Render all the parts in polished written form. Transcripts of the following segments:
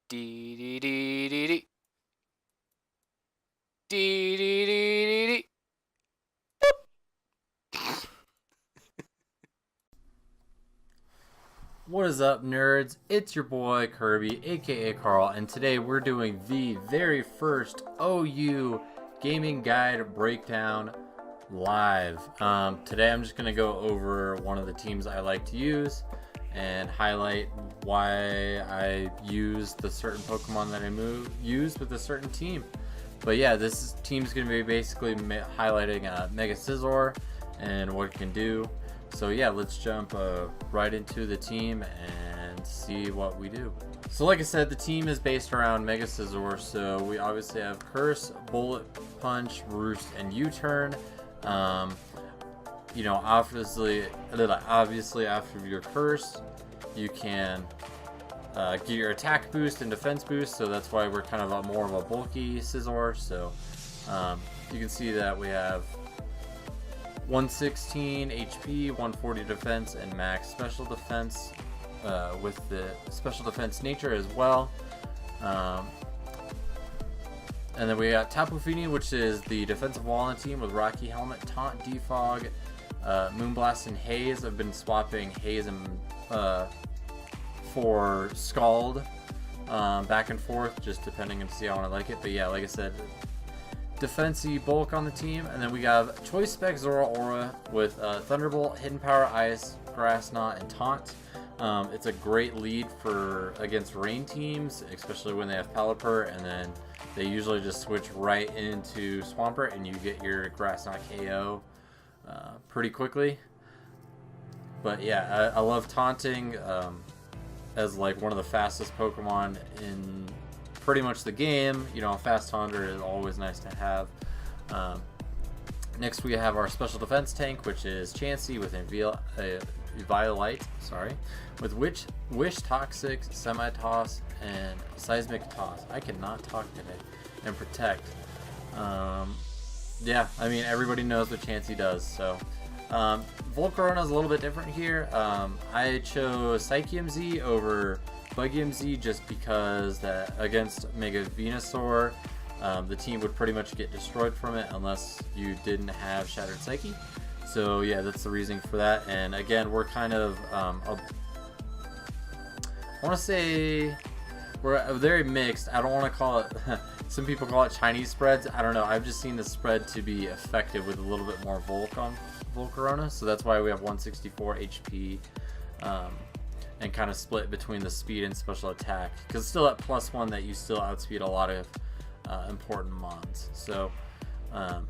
Dee dee dee dee dee. Dee dee dee dee dee. What is up, nerds? It's your boy Kirby, aka Carl, and today we're doing the very first OU Gaming Guide Breakdown live. Today I'm just going to go over one of the teams I like to use and highlight why I use the certain Pokemon that I use with a certain team. But yeah, this team's going to be basically highlighting Mega Scizor and what it can do. So yeah, let's jump right into the team and see what we do. So like I said, the team is based around Mega Scizor. So we obviously have Curse, Bullet Punch, Roost, and U-Turn. You know, obviously after your Curse, you can get your attack boost and defense boost. So that's why we're kind of more of a bulky Scizor. So you can see that we have 116 HP, 140 defense, and max special defense with the special defense nature as well. And then we got Tapu Fini, which is the defensive wall on the team with Rocky Helmet, Taunt, Defog, Moonblast, and Haze. I've been swapping Haze and for Scald back and forth, just depending on see how I like it. But yeah, like I said, defensive bulk on the team. And then we have Choice Spec Zoroark with Thunderbolt, Hidden Power, Ice, Grass Knot, and Taunt. It's a great lead for against rain teams, especially when they have Pelipper, and then they usually just switch right into Swampert and you get your Grass Knot KO pretty quickly. But yeah, I love taunting as like one of the fastest Pokemon in pretty much the game. You know, a fast taunter is always nice to have. Next we have our special defense tank, which is Chansey with Eviolite, with Wish, Toxic, Semi-Toss, and Seismic Toss. I cannot talk today. And Protect. Yeah, I mean, everybody knows what Chansey does. So Volcarona is a little bit different here. I chose Psychium Z over Bugium Z just because that against Mega Venusaur, the team would pretty much get destroyed from it unless you didn't have Shattered Psyche. So yeah, that's the reason for that. And again, we're kind of I want to say we're very mixed. I don't want to call it some people call it Chinese spreads. I don't know, I've just seen the spread to be effective with a little bit more Volk on Volcarona, so that's why we have 164 HP and kind of split between the speed and special attack, because it's still at +1 that you still outspeed a lot of important mons. So but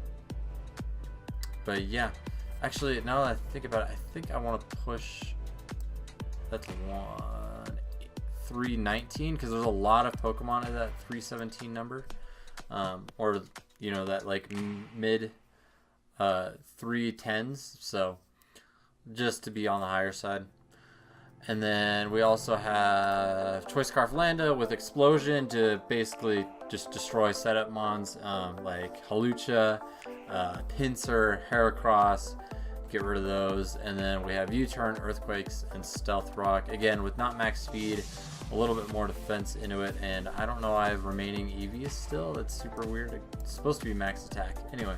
yeah, actually now that I think about it, I think I want to push that to 319 because there's a lot of Pokemon at that 317 number, or you know, that like mid 310s, so just to be on the higher side. And then we also have Choice Scarf Landa with Explosion to basically just destroy setup mons like Halucha, Pinsir, Heracross, get rid of those. And then we have U-Turn, Earthquakes, and Stealth Rock, again with not max speed, a little bit more defense into it. And I don't know, I have remaining EVs still. That's super weird. It's supposed to be max attack anyway.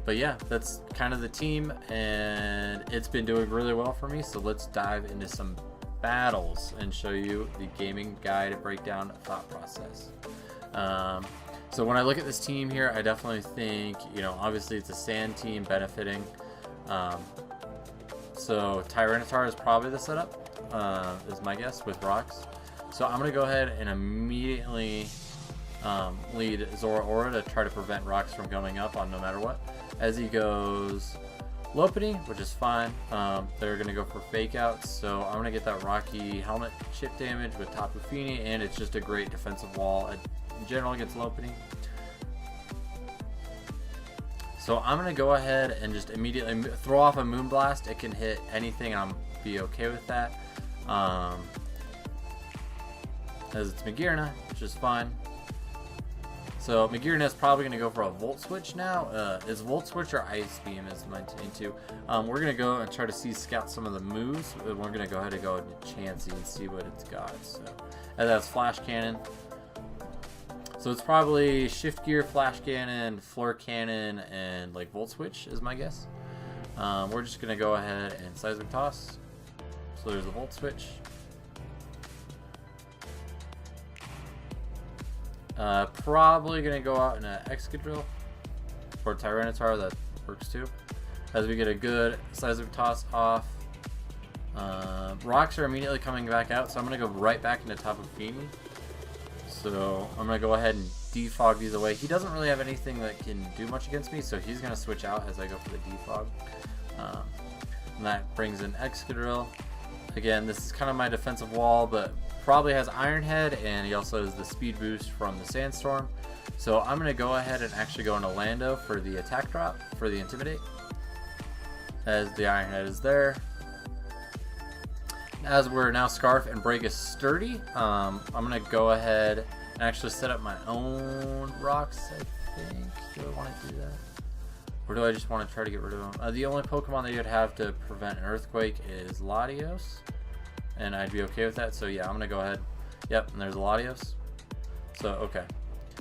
But yeah, that's kind of the team, and it's been doing really well for me. So let's dive into some battles and show you the gaming guide breakdown thought process. So when I look at this team here, I definitely think, you know, obviously it's a sand team benefiting. So Tyranitar is probably the setup, is my guess, with rocks. So I'm going to go ahead and immediately lead Zoroark to try to prevent rocks from coming up on no matter what. As he goes Lopunny, which is fine. They're going to go for fake outs, so I'm going to get that Rocky Helmet chip damage with Tapu Fini, and it's just a great defensive wall in general against Lopunny. So I'm going to go ahead and just immediately throw off a Moonblast. It can hit anything, and I'm be okay with that. As it's Magearna, which is fine. So Magearna is probably going to go for a Volt Switch now. Is Volt Switch or Ice Beam is my into. We're going to go and try to scout some of the moves. We're going to go ahead and go into Chansey and see what it's got. So, and that's Flash Cannon. So it's probably Shift Gear, Flash Cannon, Floor Cannon, and like Volt Switch is my guess. We're just going to go ahead and Seismic Toss. So there's the Volt Switch. Probably gonna go out in an Excadrill or Tyranitar, that works too. As we get a good Seismic Toss off. Rocks are immediately coming back out, so I'm gonna go right back into Tapu Fini. So I'm gonna go ahead and defog these away. He doesn't really have anything that can do much against me, so he's gonna switch out as I go for the defog. And that brings in Excadrill. Again, this is kind of my defensive wall, but probably has Iron Head, and he also has the speed boost from the Sandstorm. So I'm going to go ahead and actually go into Lando for the attack drop for the Intimidate, as the Iron Head is there. As we're now Scarf and Break is sturdy, I'm going to go ahead and actually set up my own rocks, I think. Do I want to do that? Or do I just want to try to get rid of them? The only Pokemon that you'd have to prevent an Earthquake is Latios. And I'd be okay with that. So yeah, I'm going to go ahead. Yep, and there's Latios. So, okay.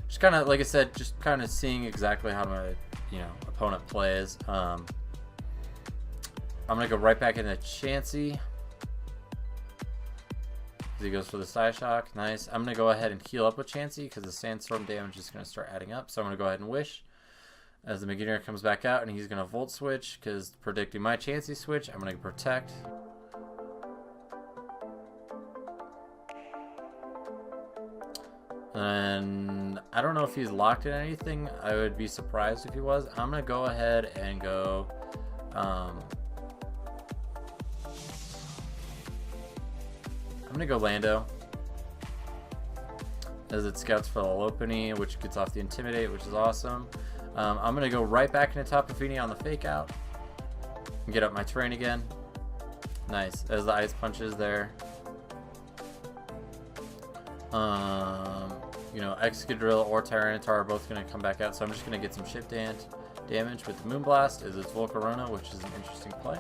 Just kind of, like I said, just kind of seeing exactly how my, opponent plays. I'm going to go right back into Chansey. He goes for the Psyshock. Nice. I'm going to go ahead and heal up with Chansey because the Sandstorm damage is going to start adding up. So I'm going to go ahead and Wish. As the Magearna comes back out, and he's going to Volt Switch because predicting my Chansey switch, I'm going to Protect. And I don't know if he's locked in anything. I would be surprised if he was. I'm going to go ahead and go... I'm going to go Lando. As it scouts for the Lopunny, which gets off the Intimidate, which is awesome. I'm going to go right back into Tapu Fini on the Fake Out. And get up my terrain again. Nice. As the Ice Punch is there. Excadrill or Tyranitar are both going to come back out, so I'm just going to get some Shift damage with the Moonblast as it's Volcarona, which is an interesting play.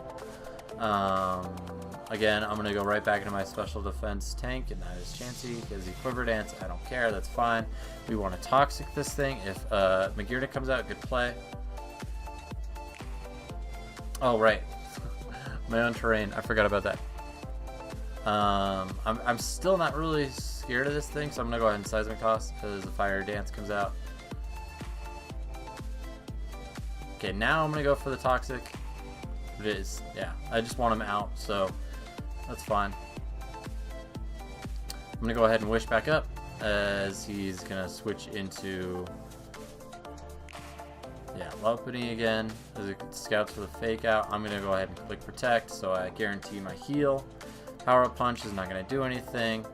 Again, I'm going to go right back into my special defense tank, and that is Chansey, because he Quiver Dance. I don't care, that's fine. We want to Toxic this thing. If Magearna comes out, good play. Oh, right. My own terrain, I forgot about that. I'm still not really scared of this thing, so I'm gonna go ahead and Seismic Toss as the Fire Dance comes out. Okay, now I'm gonna go for the Toxic. It is, yeah. I just want him out, so that's fine. I'm gonna go ahead and Wish back up as he's gonna switch into Lopunny again. As it scouts for the Fake Out, I'm gonna go ahead and click Protect, so I guarantee my heal. Power Up Punch is not going to do anything.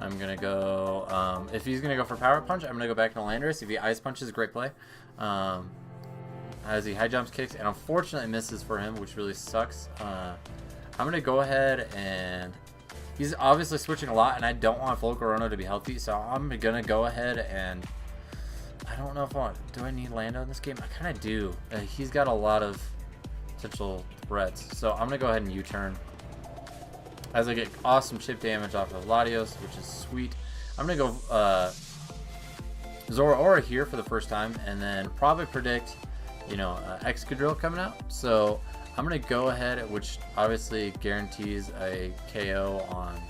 I'm going to go, if he's going to go for Power Up Punch, I'm going to go back to Landorus. If he Ice Punches, great play. As he High Jumps, Kicks, and unfortunately misses for him, which really sucks. I'm going to go ahead and, he's obviously switching a lot, and I don't want Volcarona to be healthy, so I'm going to go ahead and, I don't know if do I need Lando in this game? I kind of do. He's got a lot of potential threats, so I'm going to go ahead and U-turn. As I get awesome chip damage off of Latios, which is sweet. I'm going to go Zoroark here for the first time, and then probably predict, Excadrill coming out. So I'm going to go ahead, which obviously guarantees a KO on,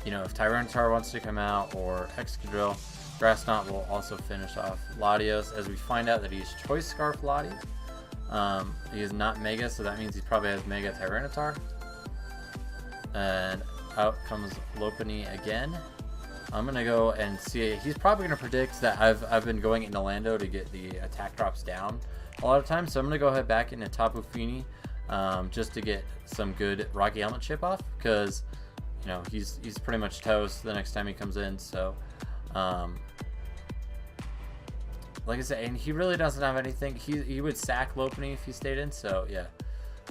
if Tyranitar wants to come out, or Excadrill. Grass Knot will also finish off Latios, as we find out that he's Choice Scarf Latios. He is not Mega, so that means he probably has Mega Tyranitar. And out comes Lopunny again. I'm going to go and see. He's probably going to predict that I've been going into Lando to get the attack drops down a lot of times. So I'm going to go ahead back into Tapu Fini just to get some good Rocky Helmet chip off. Because, he's pretty much toast the next time he comes in. So, like I said, and he really doesn't have anything. He would sack Lopunny if he stayed in. So, yeah,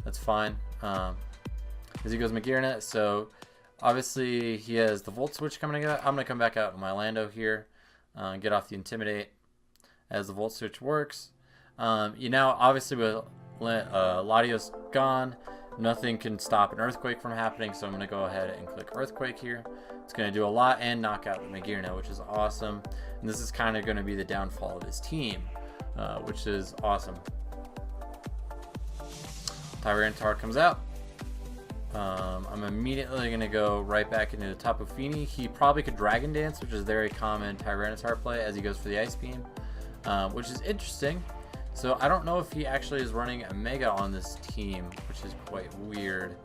that's fine. As he goes Magearna, so obviously he has the Volt Switch coming out. I'm going to come back out with my Lando here. get off the Intimidate as the Volt Switch works. You know, obviously with Latios gone, nothing can stop an Earthquake from happening, so I'm going to go ahead and click Earthquake here. It's going to do a lot and knock out the Magearna, which is awesome. And this is kind of going to be the downfall of his team, which is awesome. Tyranitar comes out. I'm immediately going to go right back into the Tapu Fini. He probably could Dragon Dance, which is very common Tyranitar play as he goes for the Ice Beam, which is interesting. So I don't know if he actually is running a Mega on this team, which is quite weird.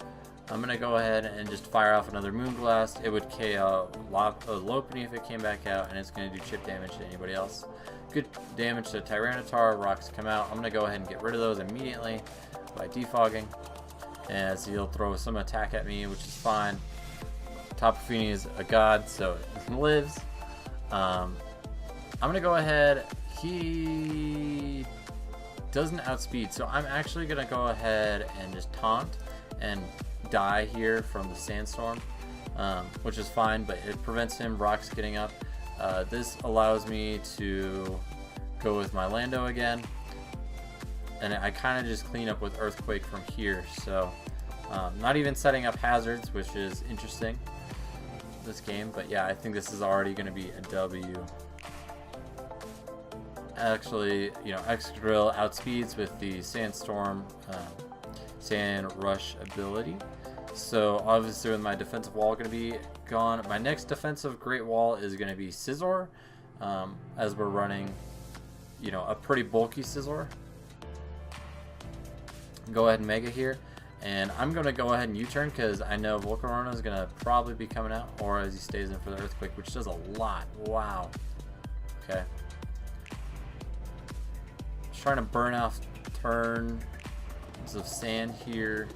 I'm going to go ahead and just fire off another Moonblast. It would KO Lopunny if it came back out, and it's going to do chip damage to anybody else. Good damage to Tyranitar. Rocks come out. I'm going to go ahead and get rid of those immediately by defogging, as he'll throw some attack at me, which is fine. Tapu Fini is a god, so it lives. I'm going to go ahead. He doesn't outspeed, so I'm actually going to go ahead and just taunt and die here from the Sandstorm, which is fine, but it prevents him rocks getting up. This allows me to go with my Lando again, and I kind of just clean up with Earthquake from here, so not even setting up hazards, which is interesting this game. But yeah, I think this is already going to be a W. Actually, you know, Excadrill outspeeds with the Sandstorm, Sand Rush ability. So obviously with my defensive wall going to be gone, my next defensive Great Wall is going to be Scizor, as we're running, you know, a pretty bulky Scizor. Go ahead and Mega here, and I'm going to go ahead and U-turn because I know Volcarona is going to probably be coming out, or as he stays in for the Earthquake, which does a lot. Wow. Okay. Just trying to burn off turns of sand here.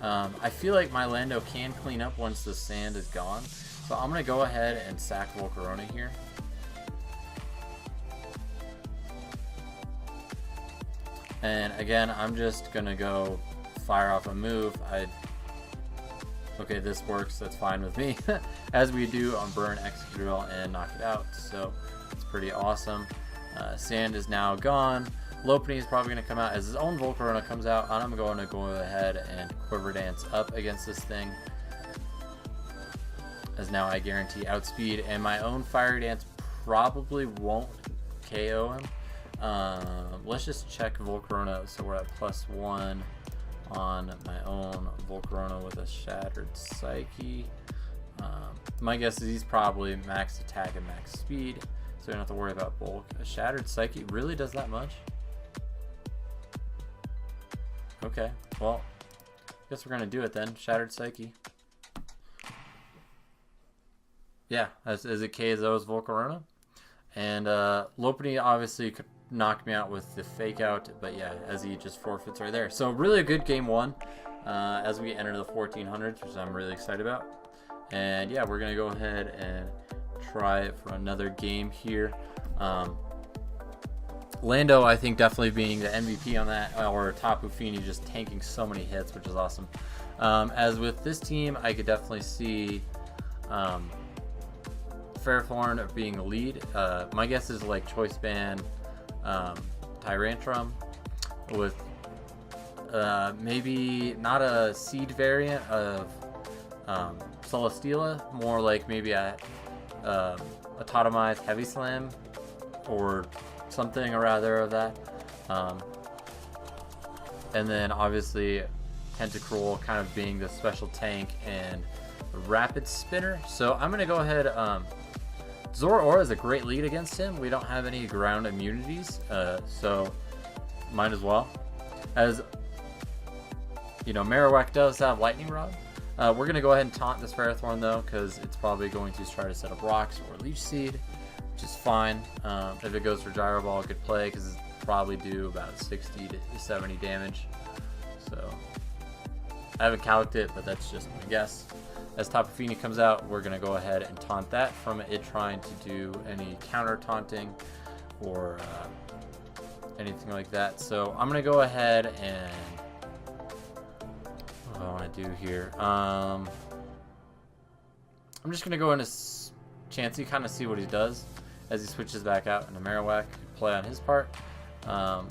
I feel like my Lando can clean up once the sand is gone, so I'm going to go ahead and sack Volcarona here. And again, I'm just going to go fire off a move. Okay, this works. That's fine with me. As we do on Burn, Excadrill, and knock it out. So it's pretty awesome. Sand is now gone. Lopunny is probably going to come out as his own Volcarona comes out, and I'm going to go ahead and Quiver Dance up against this thing, as now I guarantee outspeed, and my own Fire Dance probably won't KO him. Let's just check Volcarona, so we're at +1 on my own Volcarona with a Shattered Psyche. My guess is he's probably max attack and max speed, so you don't have to worry about bulk. A Shattered Psyche really does that much? Okay, well, guess we're gonna do it then. Shattered Psyche. Yeah, as it KOs Volcarona. And Lopunny obviously could knock me out with the Fake Out, but yeah, as he just forfeits right there. So really a good game one as we enter the 1400s, which I'm really excited about. And yeah, we're gonna go ahead and try it for another game here. Lando, I think, definitely being the MVP on that, or Tapu Fini just tanking so many hits, which is awesome. As with this team, I could definitely see Ferrothorn being the lead. My guess is like Choice Band, Tyrantrum, with maybe not a seed variant of Celesteela, more like maybe a Tautomized Heavy Slam, or something or other of that. And then obviously Tentacruel kind of being the special tank and Rapid Spinner. So I'm going to go ahead. Zoroark is a great lead against him. We don't have any ground immunities, so might as well. As you know, Marowak does have Lightning Rod. We're going to go ahead and taunt this Ferrothorn though, because it's probably going to try to set up Rocks or Leech Seed, which is fine. If it goes for Gyro Ball, good play, because it's probably do about 60 to 70 damage. So I haven't calced it, but that's just my guess. As Tapu Fini comes out, we're going to go ahead and taunt that from it trying to do any counter taunting or anything like that. So I'm going to go ahead and what do I want to do here? I'm just going to go into Chansey, kind of see what he does. as he switches back out into Marowak. Play on his part. I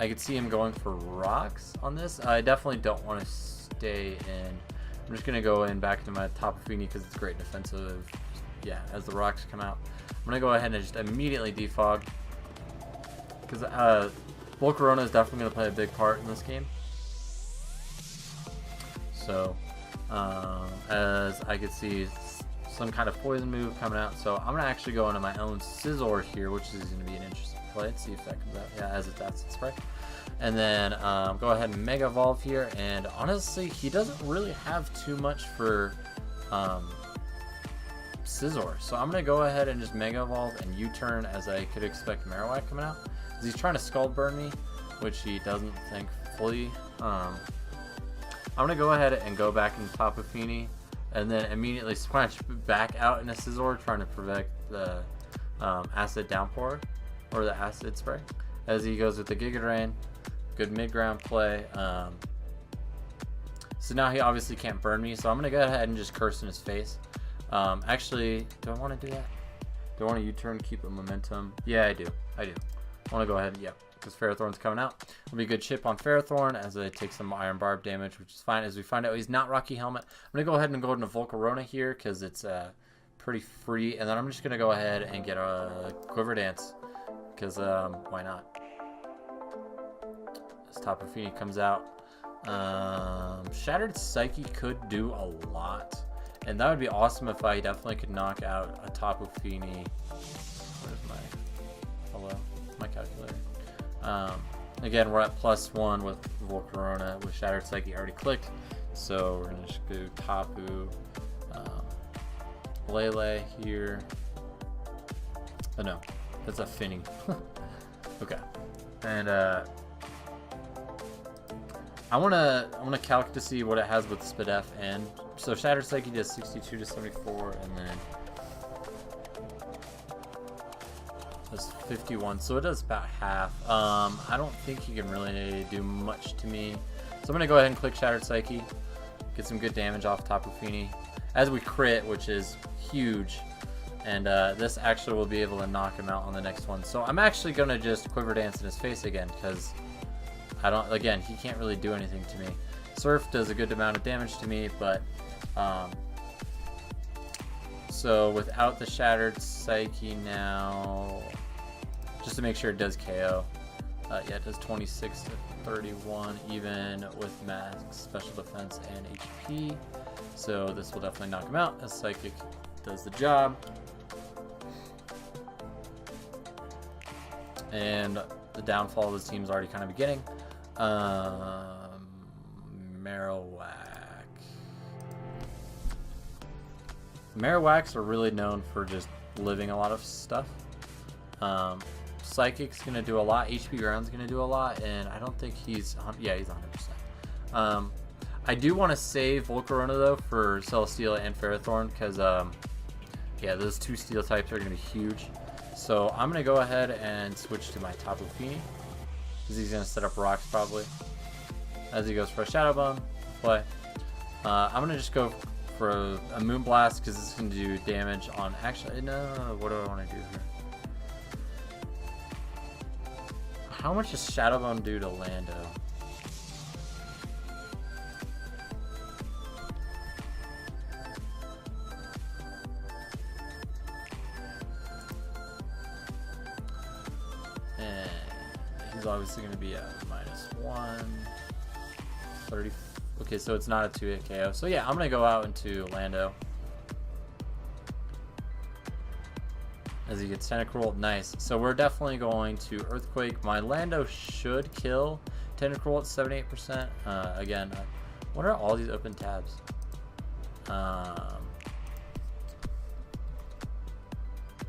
could see him going for rocks on this. I definitely don't want to stay in. I'm just going to go in back into my Tapu Fini because it's great defensive. Yeah, as the rocks come out. I'm going to go ahead and just immediately defog. Because Volcarona is definitely going to play a big part in this game. So, as I could see some kind of poison move coming out. So I'm going to actually go into my own Scizor here, which is going to be an interesting play. Let's see if that comes out. Yeah, as it's acid spray. And then go ahead and Mega Evolve here. And honestly, he doesn't really have too much for Scizor. So I'm going to go ahead and just Mega Evolve and U-turn, as I could expect Marowak coming out. Because he's trying to Scald Burn me, which he doesn't think fully. I'm going to go ahead and go back into Tapu Fini. And then immediately splash back out into Scizor, trying to prevent the acid downpour, or the acid spray, as he goes with the Giga Drain. Good mid-ground play. So now he obviously can't burn me, so I'm going to go ahead and just curse in his face. Actually, do I want to do that? Do I want to U-turn, keep the momentum? Yeah, I do. I want to go ahead and, yep. Because Ferrothorn's coming out. It'll be a good chip on Ferrothorn as I take some Iron Barb damage, which is fine. As we find out he's not Rocky Helmet, I'm going to go ahead and go into Volcarona here because it's pretty free. And then I'm just going to go ahead and get a Quiver Dance because why not? As Tapu Fini comes out. Shattered Psyche could do a lot. And that would be awesome if I definitely could knock out a Tapu Fini. Where's my calculator? Again, we're at +1 with Volcarona with Shattered Psyche already clicked. So we're going to just do Tapu, Lele here. Oh no, that's a Fini. Okay. And I wanna calc to see what it has with Spadef, and so Shattered Psyche does 62 to 74, and then does 51, so it does about half. I don't think he can really do much to me, so I'm gonna go ahead and click Shattered Psyche, get some good damage off Tapu Fini as we crit, which is huge, and this actually will be able to knock him out on the next one. So I'm actually gonna just Quiver Dance in his face again because again, he can't really do anything to me. Surf does a good amount of damage to me, but so without the Shattered Psyche now, just to make sure it does KO. Yeah, it does 26 to 31 even with max special defense and HP. So this will definitely knock him out as Psychic does the job. And the downfall of this team is already kind of beginning. Marowaks are really known for just living a lot of stuff. Psychic's gonna do a lot, HP Ground's gonna do a lot, and I don't think he's 100%. I do want to save Volcarona though for Celesteela and Ferrothorn because yeah, those two steel types are gonna be huge. So I'm gonna go ahead and switch to my Tapu Fini because he's gonna set up rocks probably as he goes for a Shadow Bone play. I'm gonna just go for a Moonblast because this is gonna do damage on. Actually, no. What do I want to do here? How much does Shadow Bone do to Lando? And he's obviously going to be at -1, 30. Okay, so it's not a 2-hit KO. So yeah, I'm going to go out into Lando. As he gets Tentacruel, nice. So we're definitely going to Earthquake. My Lando should kill Tentacruel at 78%. Again, what are all these open tabs?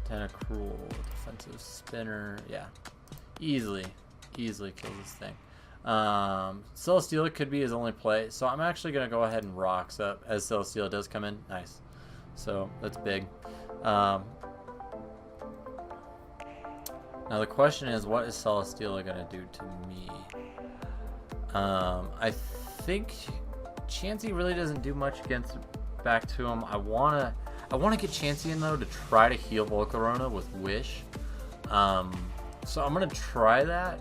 Tentacruel, defensive spinner. Yeah, easily kills this thing. Celesteela could be his only play. So I'm actually going to go ahead and Rocks up as Celesteela does come in. Nice. So that's big. Now the question is, what is Celesteela gonna do to me? I think Chansey really doesn't do much against back to him. I want to get Chansey in though to try to heal Volcarona with Wish. So I'm gonna try that,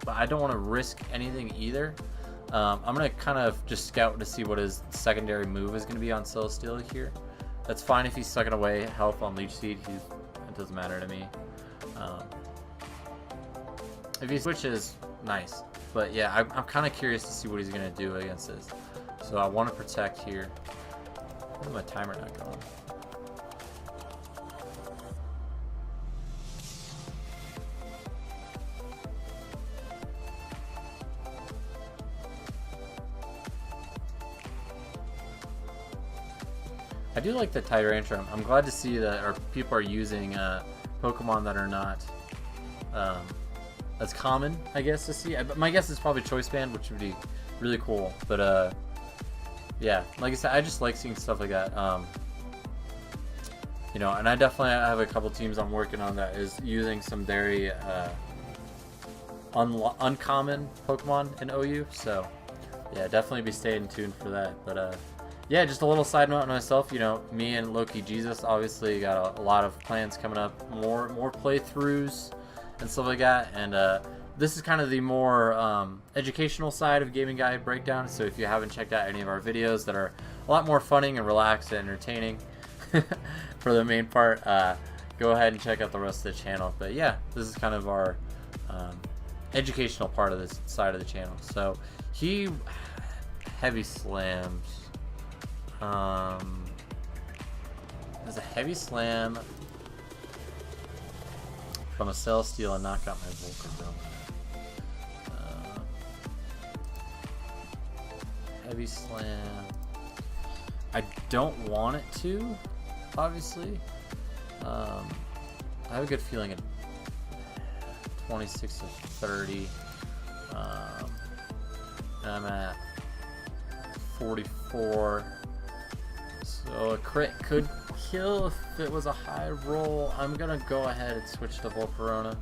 but I don't want to risk anything either. I'm gonna kind of just scout to see what his secondary move is gonna be on Celesteela here. That's fine if he's sucking away health on Leech Seed. It doesn't matter to me. If he switches, nice. But yeah, I'm kind of curious to see what he's gonna do against this. So I want to protect here. Why is my timer not going? I do like the Tyrantrum. I'm glad to see that our people are using Pokemon that are not as common, I guess, to see. But my guess is probably Choice Band, which would be really cool. But yeah, like I said, I just like seeing stuff like that. You know, and I definitely have a couple teams I'm working on that is using some very uncommon Pokemon in OU. So yeah, definitely be staying tuned for that. But yeah, just a little side note on myself. You know, me and Loki Jesus obviously got a lot of plans coming up, more playthroughs and stuff like that. And this is kind of the more educational side of Gaming Guide Breakdown. So if you haven't checked out any of our videos that are a lot more funny and relaxed and entertaining for the main part, go ahead and check out the rest of the channel. But yeah, this is kind of our educational part of this side of the channel. So he heavy slams. There's a heavy slam from a Celesteela and knock out my Volcarona. Heavy slam. I don't want it to, obviously. I have a good feeling at 26 to 30. And I'm at 44. So a crit could kill if it was a high roll. I'm gonna go ahead and switch to Volcarona,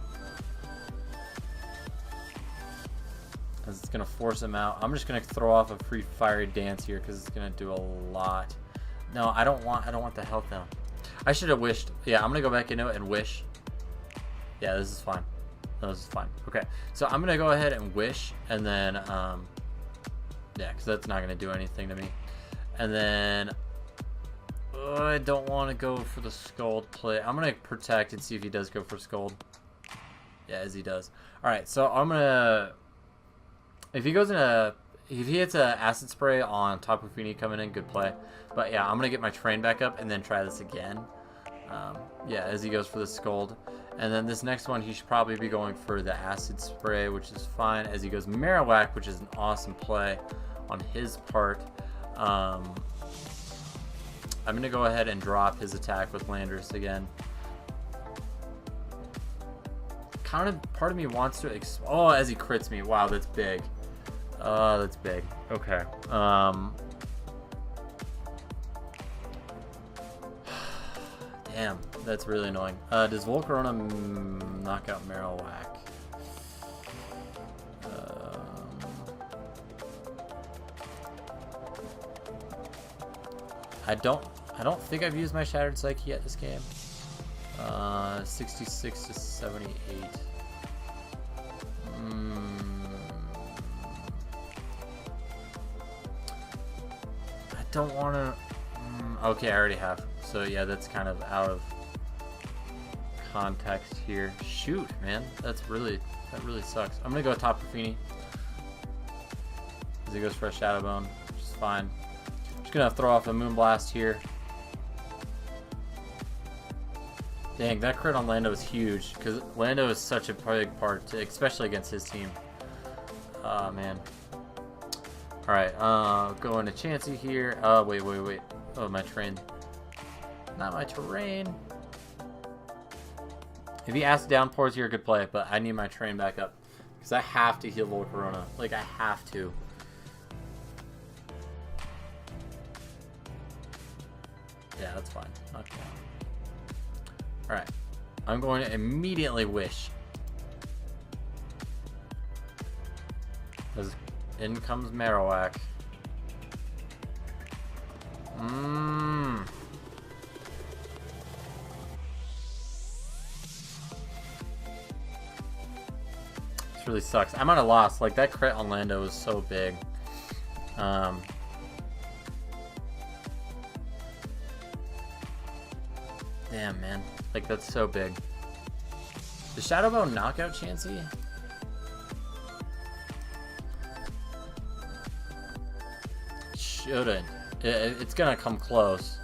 as it's gonna force him out. I'm just gonna throw off a free Fiery Dance here because it's gonna do a lot. No, I don't want the health down. I should have wished. Yeah, I'm gonna go back into it and wish. Yeah, this is fine. No, this is fine. Okay, so I'm gonna go ahead and wish, and then yeah, because that's not gonna do anything to me. And then I don't want to go for the Scald play. I'm gonna protect and see if he does go for Scald. Yeah, as he does. All right, so I'm gonna. If he hits a Acid Spray on Tapu Fini coming in, good play. But yeah, I'm gonna get my train back up and then try this again. Yeah, as he goes for the Scald. And then this next one, he should probably be going for the Acid Spray, which is fine. As he goes Marowak, which is an awesome play on his part. I'm gonna go ahead and drop his attack with Landorus again. Kind of part of me wants to oh, as he crits me. Wow, that's big. That's big. Okay. Damn, that's really annoying. Does Volcarona knock out Marowak? I don't think I've used my Shattered Psyche yet this game. 66 to 78. I don't want to. Okay, I already have. So yeah, that's kind of out of context here. Shoot, man, that really sucks. I'm gonna go Tapu Fini as he goes for a Shadow Bone, which is fine. Just gonna throw off a Moonblast here. Dang, that crit on Lando is huge because Lando is such a big part, especially against his team. Oh man. All right, going to Chansey here. Wait. Oh, my terrain. Not my terrain. If he asks downpours here, good play, but I need my terrain back up because I have to heal Volcarona. Like I have to. Yeah, that's fine. Okay. Alright. I'm going to immediately wish. As in comes Marowak. really sucks. I'm at a loss. Like, that crit on Lando was so big. Damn, man. Like, that's so big. The Shadow Bone knockout Chansey? Shouldn't. It's gonna come close.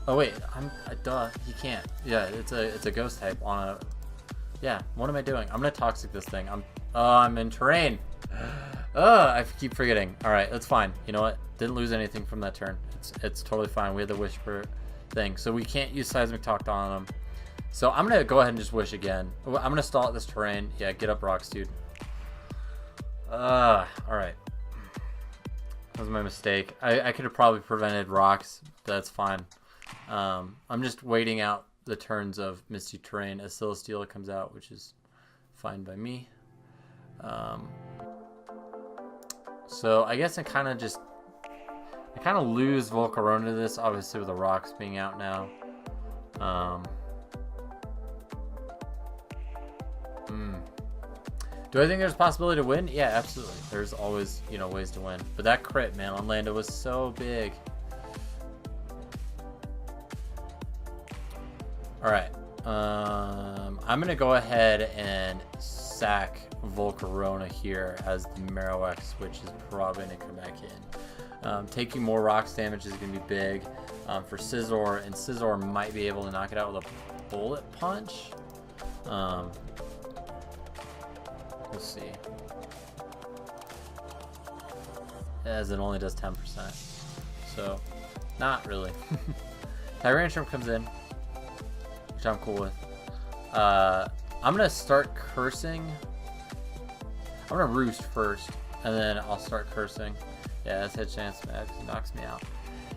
Oh wait, duh, he can't. Yeah, it's a ghost type on a. Yeah, what am I doing? I'm gonna toxic this thing. I'm in terrain. I keep forgetting. All right, that's fine. You know what? Didn't lose anything from that turn. It's totally fine. We had the whisper thing, so we can't use seismic talk on them. So I'm gonna go ahead and just wish again. I'm gonna stall at this terrain. Yeah, get up rocks, dude. All right. That was my mistake. I could have probably prevented rocks. That's fine. I'm just waiting out the turns of Misty Terrain as Celesteela comes out, which is fine by me. So I guess I kind of lose Volcarona to this, obviously with the rocks being out now. Do I think there's a possibility to win? Yeah, absolutely. There's always, ways to win. But that crit, man, on Lando was so big. Alright. I'm going to go ahead and sack Volcarona here as the Marowak switch is probably going to come back in. Taking more rocks damage is going to be big for Scizor, and Scizor might be able to knock it out with a bullet punch. Let's see. As it only does 10%. So, not really. Tyrantrum comes in, which I'm cool with. I'm going to start cursing. I'm going to roost first, and then I'll start cursing. Yeah, that's head chance max. He knocks me out.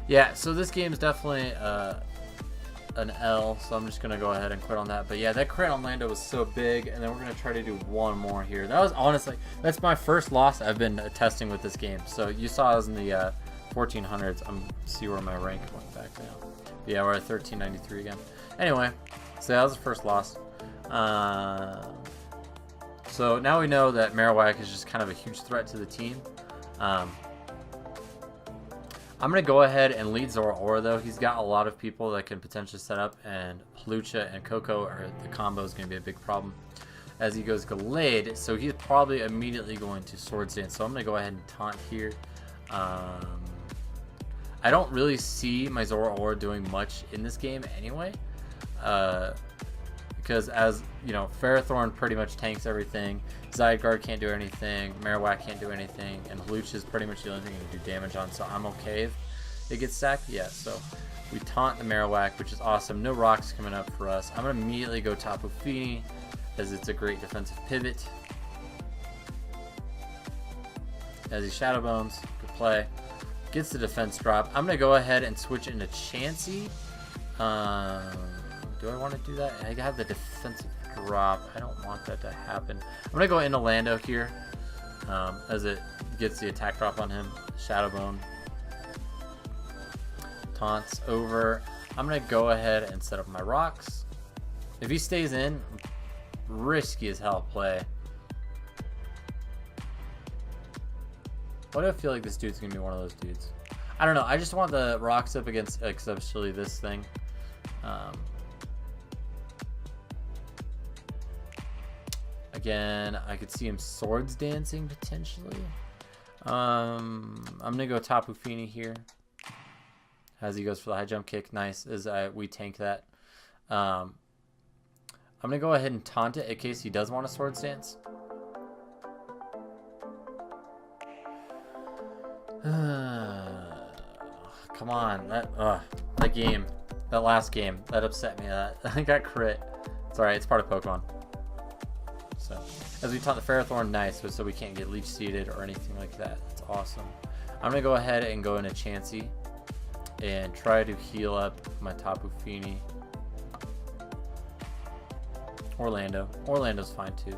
Yeah, so this game is definitely an L, so I'm just going to go ahead and quit on that. But yeah, that crit on Lando was so big, and then we're going to try to do one more here. That was honestly, that's my first loss I've been testing with this game. So you saw I was in the 1400s. I'm see where my rank went back now. But yeah, we're at 1393 again. Anyway, so that was the first loss. So now we know that Marowak is just kind of a huge threat to the team. I'm going to go ahead and lead Zoroark, though. He's got a lot of people that can potentially set up, and Halucha and Coco, the combo is going to be a big problem as he goes Gallade. So he's probably immediately going to Swords Dance. So I'm going to go ahead and taunt here. I don't really see my Zoroark doing much in this game anyway. Because as, Ferrothorn pretty much tanks everything. Zygarde can't do anything. Marowak can't do anything. And Halucha is pretty much the only thing you can do damage on. So I'm okay if it gets sacked. Yeah, so we taunt the Marowak, which is awesome. No rocks coming up for us. I'm going to immediately go Tapu Fini, as it's a great defensive pivot. As he Shadow Bones. Good play. Gets the defense drop. I'm going to go ahead and switch into Chansey. Do I want to do that? I have the defensive drop. I don't want that to happen. I'm going to go into Lando here as it gets the attack drop on him. Shadow Bone. Taunts over. I'm going to go ahead and set up my rocks. If he stays in, risky as hell play. Why do I feel like this dude's going to be one of those dudes? I don't know. I just want the rocks up against especially this thing. Again, I could see him Swords Dancing potentially. I'm gonna go Tapu Fini here as he goes for the high jump kick. Nice, as we tank that. I'm gonna go ahead and taunt it in case he does want a Swords Dance. Come on, that game, that last game, that upset me. I got crit. It's alright, it's part of Pokemon. So, as we taught the Ferrothorn, nice, so we can't get leech seeded or anything like that. That's awesome. I'm going to go ahead and go into Chansey and try to heal up my Tapu Fini. Orlando's fine too.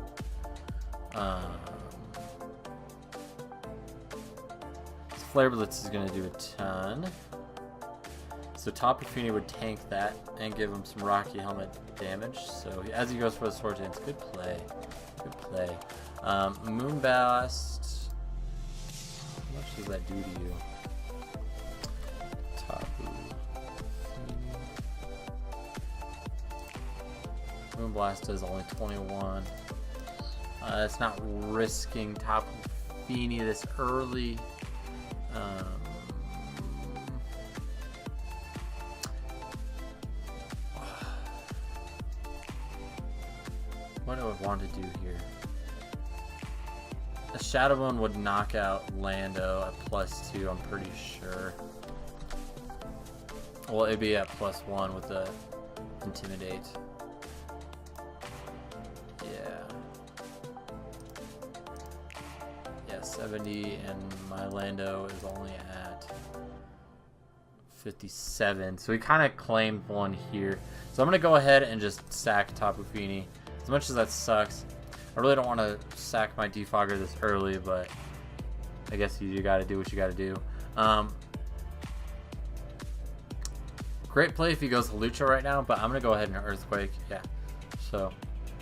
Flare Blitz is going to do a ton. So Tapu Fini would tank that and give him some Rocky Helmet damage. So as he goes for the Sword Dance, good play. Good play. Moonblast. How much does that do to you? Tapu Fini. Moonblast does only 21. It's not risking Tapu Fini this early. What do I want to do here? A Shadow Bone would knock out Lando at +2, I'm pretty sure. Well, it'd be at +1 with the Intimidate. Yeah, 70, and my Lando is only at 57. So we kind of claimed one here. So I'm going to go ahead and just sack Tapu Fini. As much as that sucks, I really don't want to sack my Defogger this early, but I guess you got to do what you got to do. Great play if he goes Lucha right now, but I'm going to go ahead and Earthquake. Yeah, so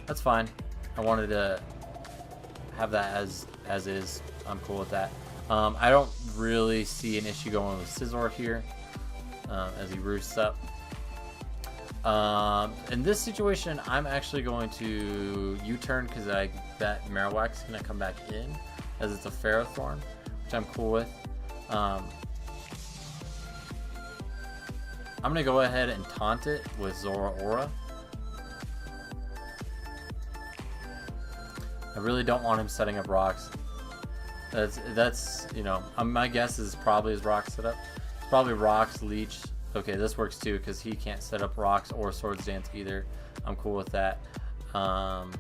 that's fine. I wanted to have that as is. I'm cool with that. I don't really see an issue going with Scizor here as he roosts up. In this situation, I'm actually going to U-turn because that Marowak's going to come back in as it's a Ferrothorn, which I'm cool with. I'm going to go ahead and taunt it with Zoroark. I really don't want him setting up rocks. That's you know, my guess is probably his rock setup. It's probably rocks, leech. Okay, this works too because he can't set up rocks or Swords Dance either. I'm cool with that. And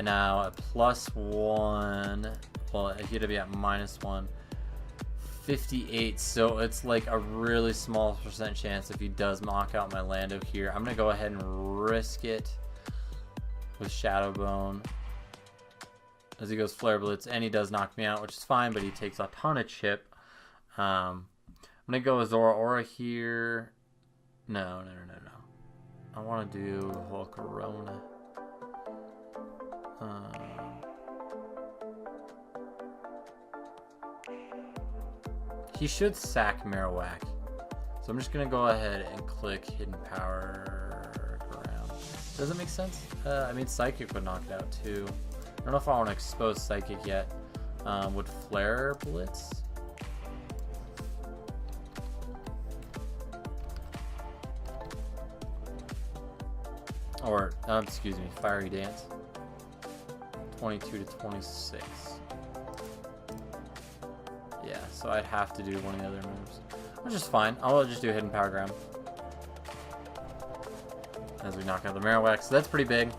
now at +1, well, he had to be at -1. 58, so it's like a really small % chance if he does knock out my Lando here. I'm gonna go ahead and risk it with Shadow Bone as he goes Flare Blitz, and he does knock me out, which is fine, but he takes a ton of chip. I'm gonna go with Zoroark here. No. I want to do Volcarona. He should sack Marowak, so I'm just gonna go ahead and click Hidden Power Ground. Does it make sense? I mean, Psychic would knock it out too. I don't know if I want to expose Psychic yet. Would Flare Blitz? Or, excuse me, Fiery Dance. 22 to 26. Yeah, so I'd have to do one of the other moves, which is fine. I'll just do Hidden Power Ground as we knock out the Marowak. So that's pretty big.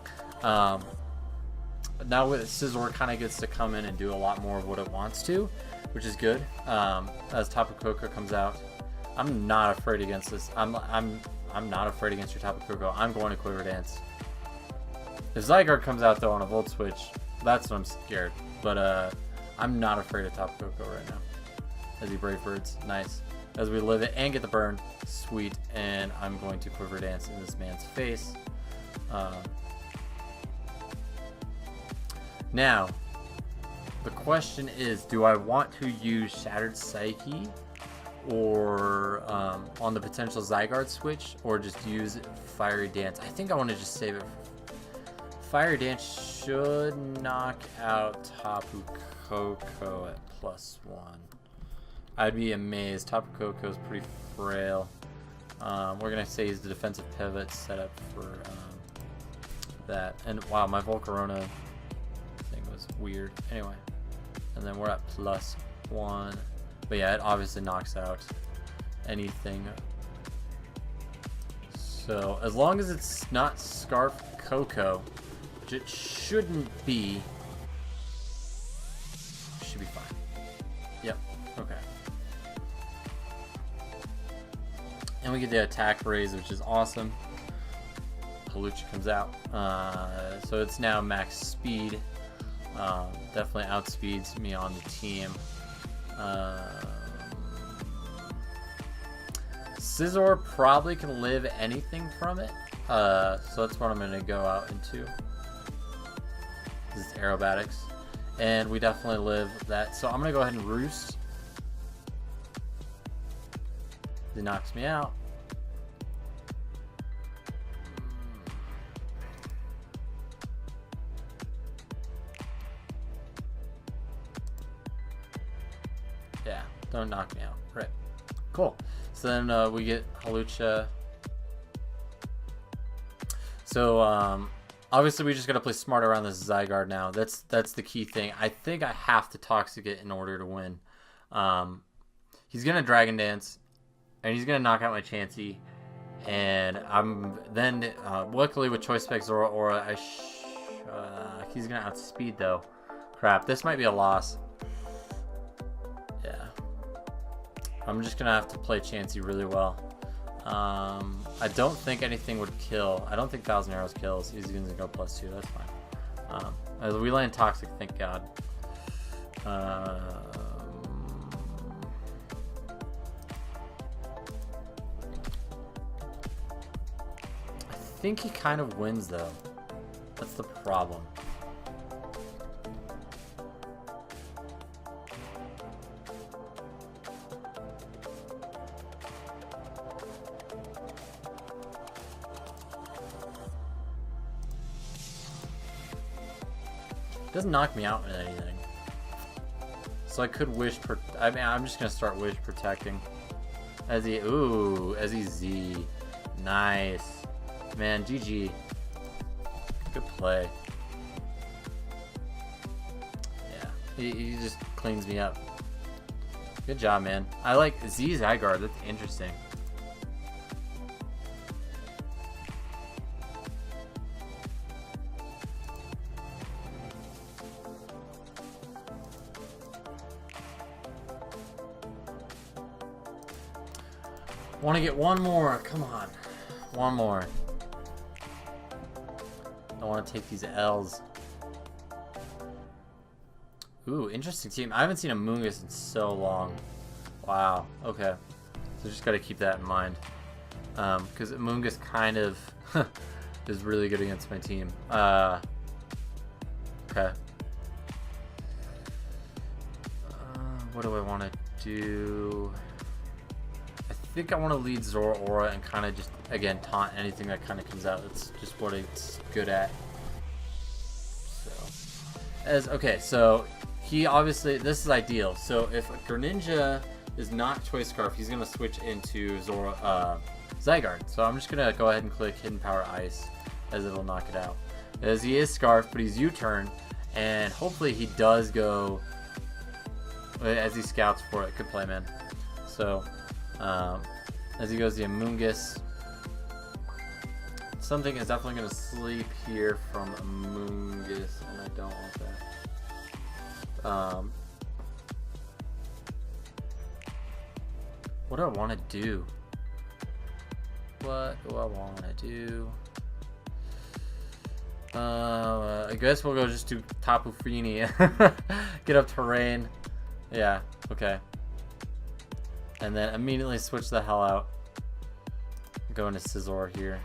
Now with Scizor kind of gets to come in and do a lot more of what it wants to, which is good. As Tapu Koko comes out, I'm not afraid against this. I'm not afraid against your Tapu Koko. I'm going to Quiver Dance. If Zygarde comes out though on a Volt Switch, that's when I'm scared. But I'm not afraid of Tapu Koko right now. As he Brave Birds, nice. As we live it and get the burn, sweet. And I'm going to Quiver Dance in this man's face. Now, the question is, do I want to use Shattered Psyche or on the potential Zygarde switch, or just use Fiery Dance? I think I want to just save it. Fiery Dance should knock out Tapu Koko at +1. I'd be amazed. Tapu Koko is pretty frail. We're going to say he's the defensive pivot set up for that. And wow, my Volcarona thing was weird. Anyway, and then we're at +1. But yeah, it obviously knocks out anything. So as long as it's not Scarf Koko, which it shouldn't be, should be fine. Yep. Okay. And we get the attack raise, which is awesome. Hawlucha comes out. So it's now max speed. Definitely outspeeds me on the team. Scizor probably can live anything from it. So that's what I'm going to go out into. This is aerobatics. And we definitely live that. So I'm going to go ahead and roost. He knocks me out. Yeah, don't knock me out. Right. Cool. So then we get Hawlucha. So obviously we just gotta play smart around this Zygarde now. That's the key thing. I think I have to Toxic it in order to win. He's gonna Dragon Dance, and he's gonna knock out my Chansey. And I'm then luckily with Choice Spec Zora Aura, he's gonna outspeed though. Crap, this might be a loss. Yeah, I'm just gonna have to play Chansey really well. I don't think anything would kill. I don't think Thousand Arrows kills. He's gonna go +2. That's fine. As we land Toxic, thank God. I think he kind of wins though. That's the problem. Doesn't knock me out in anything, so I could wish. I mean, I'm just gonna start wish protecting. As he Z, nice, man. GG, good play. Yeah, he just cleans me up. Good job, man. I like Z Zygarde. That's interesting. Want to get one more. Come on. One more. I want to take these L's. Ooh, interesting team. I haven't seen a Moongus in so long. Wow. Okay. So just got to keep that in mind. Because Moongus kind of is really good against my team. Okay. What do I want to do? I think I want to lead Zora Aura and kind of just, again, taunt anything that kind of comes out. That's just what it's good at. So, okay, so he obviously, this is ideal. So if Greninja is not Choice Scarf, he's going to switch into Zygarde. So I'm just going to go ahead and click Hidden Power Ice, as it'll knock it out. As he is Scarf, but he's U-turn, and hopefully he does go, as he scouts for it. Good play, man. So, as he goes the Amoonguss, something is definitely going to sleep here from Amoonguss, and I don't want that. What do I want to do? What do I want to do? I guess we'll go just do Tapu Fini. Get up terrain. Yeah, okay. And then immediately switch the hell out. Go into Scizor here.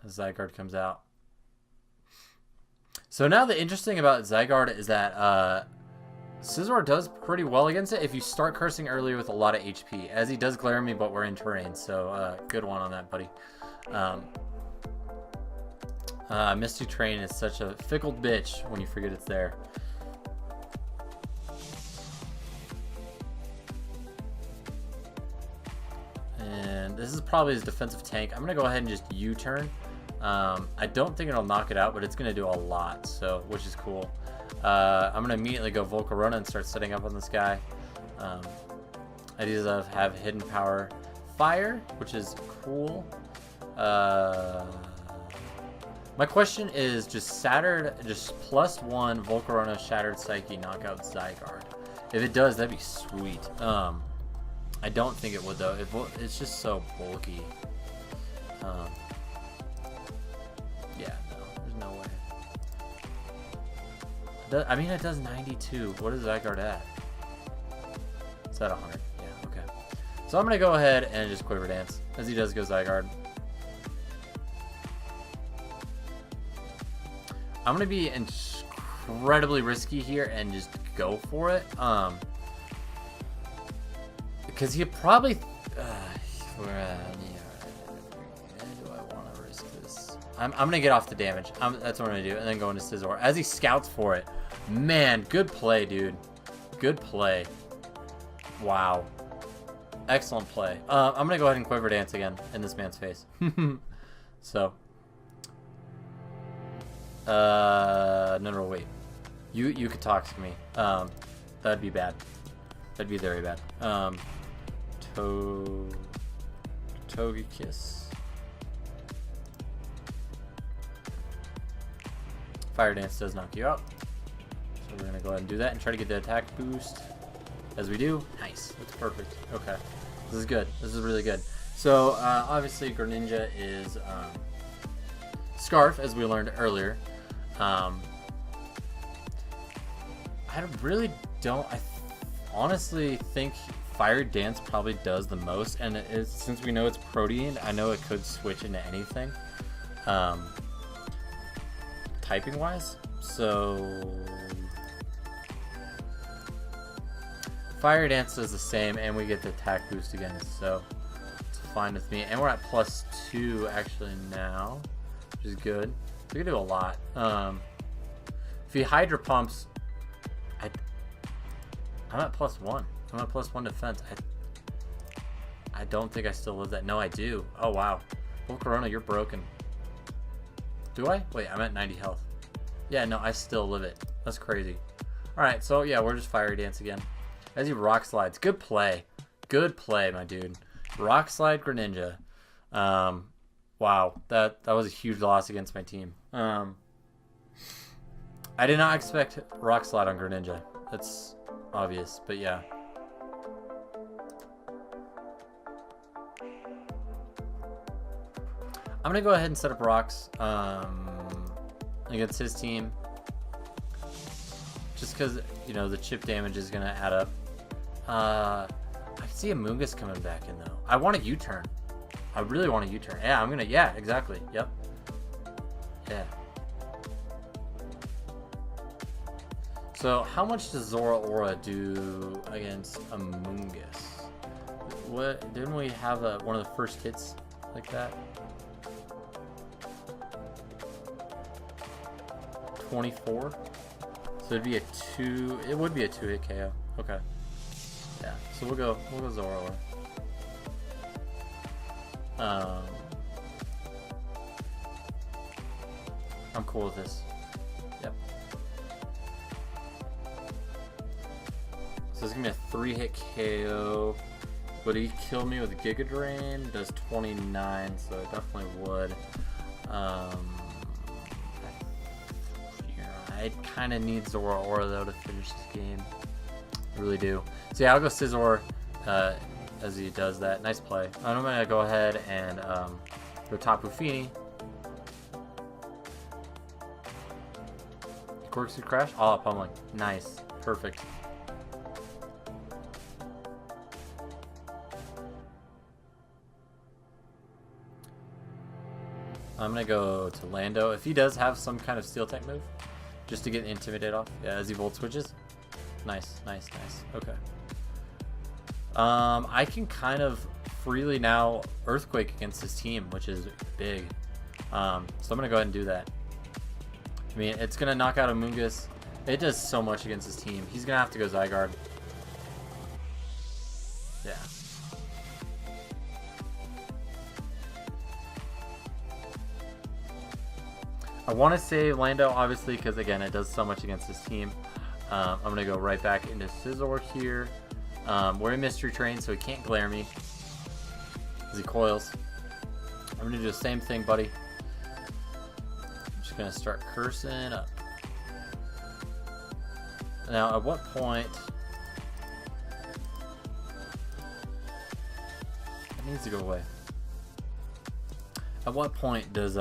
Zygarde comes out. So now the interesting about Zygarde is that Scizor does pretty well against it if you start cursing earlier with a lot of HP. As he does glare me, but we're in terrain. So good one on that, buddy. Misty Train is such a fickle bitch when you forget it's there. And this is probably his defensive tank. I'm going to go ahead and just U-turn. I don't think it'll knock it out, but it's going to do a lot, so which is cool. I'm going to immediately go Volcarona and start setting up on this guy. Ideas of have Hidden Power Fire, which is cool. My question is just +1 Volcarona Shattered Psyche knockout Zygarde. If it does, that'd be sweet. I don't think it would though. It's just so bulky. Yeah, no, there's no way. I mean, it does 92. What is Zygarde at? Is that 100? Yeah, okay. So I'm going to go ahead and just Quiver Dance. As he does go Zygarde. I'm going to be incredibly risky here and just go for it. Because he probably... do I want to risk this? I'm going to get off the damage. That's what I'm going to do. And then go into Scizor. As he scouts for it. Man, good play, dude. Good play. Wow. Excellent play. I'm going to go ahead and Quiver Dance again in this man's face. So. No, wait. You could toxic me. That'd be bad. That'd be very bad. Togekiss. Fire Dance does knock you out. So we're gonna go ahead and do that and try to get the attack boost. As we do. Nice. That's perfect. Okay. This is good. This is really good. So, obviously, Greninja is Scarf, as we learned earlier. I really don't... I honestly think Fire Dance probably does the most. And since we know it's Protean, I know it could switch into anything. Typing-wise. So... Fire Dance does the same, and we get the attack boost again, so it's fine with me. And we're at +2 actually now, which is good. We can do a lot. If he Hydro Pumps, I'm at +1. I'm at +1 defense. I don't think I still live that. No, I do. Oh wow. Well, Corona, you're broken. Do I? Wait, I'm at 90 health. Yeah, no, I still live it. That's crazy. All right, so yeah, we're just Fire Dance again. As he Rock Slides. Good play. Good play, my dude. Rock Slide Greninja. Wow. That was a huge loss against my team. I did not expect Rock Slide on Greninja. That's obvious, but yeah. I'm going to go ahead and set up rocks against his team. Just because, you know, the chip damage is going to add up. I can see a Mungus coming back in, though. I want a U-turn. I really want a U-turn. Yeah, I'm going to... Yeah, exactly. Yep. Yeah. So, how much does Zora do against a Mungus? What... Didn't we have one of the first hits like that? 24? So it'd be a 2... It would be a 2-hit KO. Okay. Yeah, so we'll go Zoroark. I'm cool with this. Yep. So this is gonna be a 3-hit KO. Would he kill me with a Giga Drain? Does 29, so it definitely would. I kind of need Zoroark though to finish this game. I really do. So yeah, I'll go Scizor as he does that. Nice play. I'm going to go ahead and go Tapu Fini. Corkscrew Crash. All up pummeling. Nice. Perfect. I'm going to go to Lando. If he does have some kind of Steel type move, just to get Intimidate off. Yeah, as he Volt switches. Nice, nice, nice. Okay. I can kind of freely now Earthquake against his team, which is big. So I'm going to go ahead and do that. I mean, it's going to knock out a Mungus. It does so much against his team. He's going to have to go Zygarde. Yeah. I want to save Lando, obviously, because, again, it does so much against his team. I'm going to go right back into Scizor here. We're in Mystery Train, so he can't glare me as he coils. I'm going to do the same thing, buddy. I'm just going to start cursing up. Now, at what point... It needs to go away. At what point does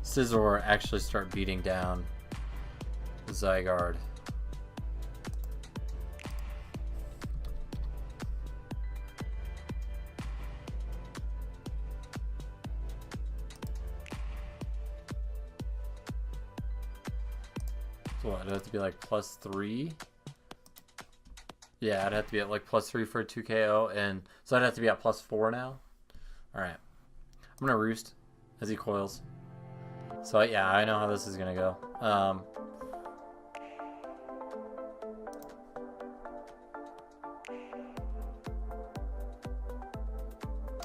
Scizor actually start beating down Zygarde? So what, it'd have to be like +3? Yeah, it'd have to be at like +3 for a 2 KO, and so I'd have to be at +4 now. Alright. I'm gonna roost as he coils. So yeah, I know how this is gonna go.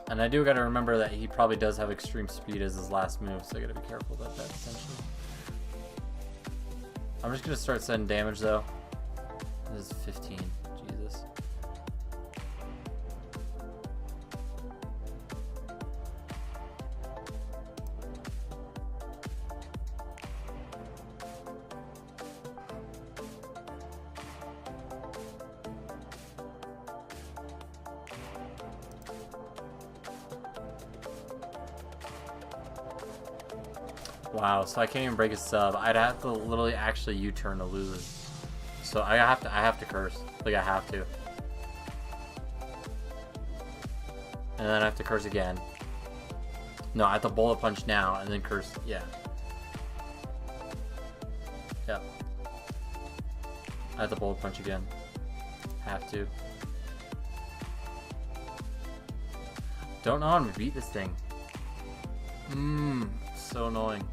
And I do gotta remember that he probably does have extreme speed as his last move, so I gotta be careful about that potentially. I'm just gonna start sending damage though. This is 15. Jesus. Wow, so I can't even break a sub. I'd have to literally actually U-turn to lose it. So I have to curse. Like I have to. And then I have to curse again. No, I have to bullet punch now and then curse. Yeah. Yeah. I have to bullet punch again. Have to. Don't know how to beat this thing. So annoying.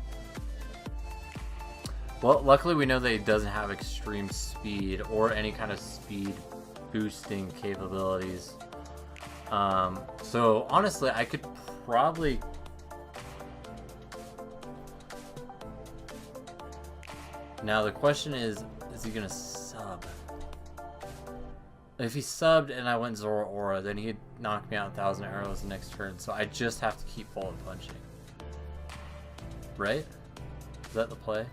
Well, luckily we know that he doesn't have extreme speed or any kind of speed boosting capabilities. So honestly, I could probably... Now the question is he gonna sub? If he subbed and I went Zoro Aura, then he'd knock me out 1,000 arrows the next turn. So I just have to keep bullet punching. Right? Is that the play?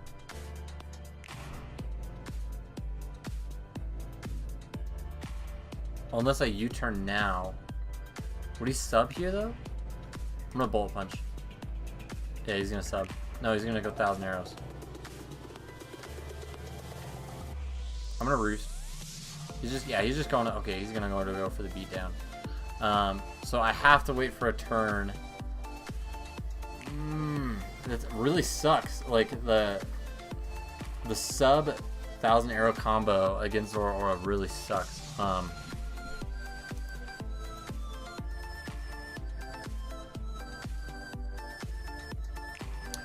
Unless I U-turn now. Would he sub here though? I'm gonna bullet punch. Yeah, he's gonna sub. No, he's gonna go 1,000 arrows. I'm gonna roost. He's just going to, okay, he's gonna go for the beatdown. So I have to wait for a turn. That really sucks. Like the sub 1,000 arrow combo against Zoro Aura really sucks.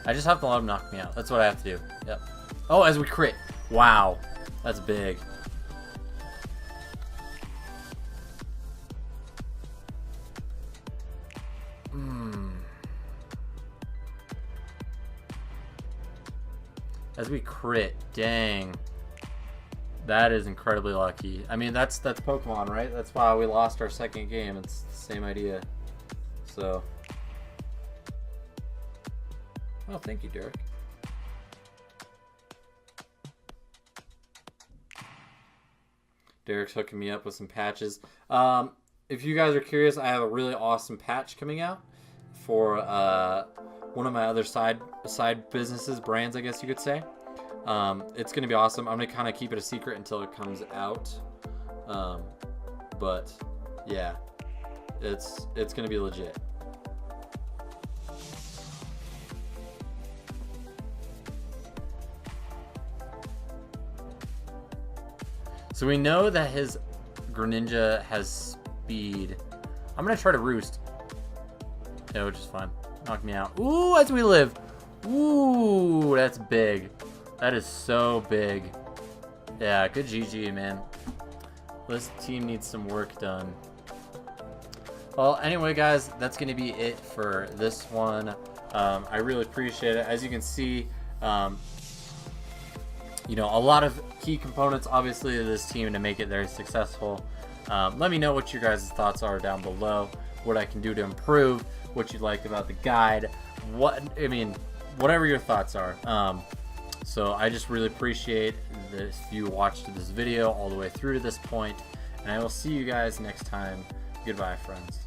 I just have to let him knock me out. That's what I have to do. Yep. Oh, as we crit. Wow. That's big. As we crit. Dang. That is incredibly lucky. I mean, that's Pokemon, right? That's why we lost our second game. It's the same idea. So... Oh, thank you, Derek. Derek's hooking me up with some patches. If you guys are curious, I have a really awesome patch coming out for one of my other side businesses, brands, I guess you could say. It's going to be awesome. I'm going to kind of keep it a secret until it comes out. But yeah, it's going to be legit. So we know that his Greninja has speed. I'm going to try to roost. Yeah, which is fine. Knock me out. Ooh, as we live. Ooh, that's big. That is so big. Yeah, good GG, man. This team needs some work done. Well, anyway, guys, that's going to be it for this one. I really appreciate it. As you can see, you know, a lot of key components, obviously, to this team to make it very successful. Let me know what your guys' thoughts are down below. What I can do to improve. What you liked about the guide. Whatever your thoughts are. So I just really appreciate this. If you watched this video all the way through to this point, and I will see you guys next time. Goodbye, friends.